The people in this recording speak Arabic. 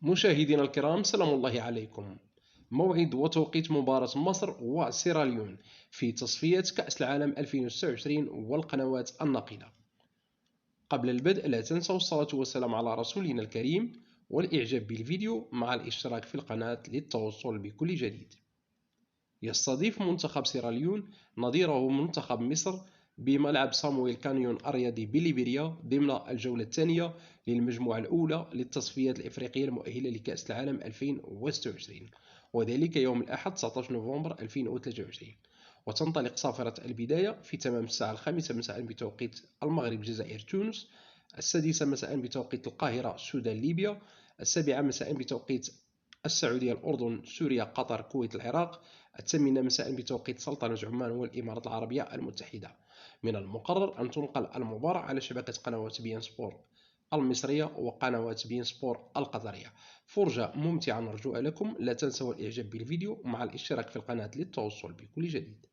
مشاهدينا الكرام، سلام الله عليكم. موعد وتوقيت مباراة مصر وسيراليون في تصفية كأس العالم 2026 والقنوات الناقلة. قبل البدء لا تنسوا الصلاة والسلام على رسولنا الكريم والإعجاب بالفيديو مع الاشتراك في القناة للتوصل بكل جديد. يستضيف منتخب سيراليون نظيره منتخب مصر بملعب صامويل كانيون الرياضي بليبيريا ضمن الجولة الثانية للمجموعة الأولى للتصفيات الإفريقية المؤهلة لكأس العالم 2026، وذلك يوم الأحد 19 نوفمبر 2023. وتنطلق صافرة البداية في تمام الساعة 5 مساء بتوقيت المغرب الجزائر تونس، 6 مساء بتوقيت القاهرة السودان ليبيا، 7 مساء بتوقيت السعودية الأردن سوريا قطر الكويت العراق، 8 مساء بتوقيت سلطنة عمان والإمارات العربية المتحدة. من المقرر أن تنقل المباراة على شبكة قنوات بي إن سبور المصرية وقنوات بي إن سبور القطرية. فرجة ممتعة نرجوها لكم. لا تنسوا الإعجاب بالفيديو مع الاشتراك في القناة للتوصل بكل جديد.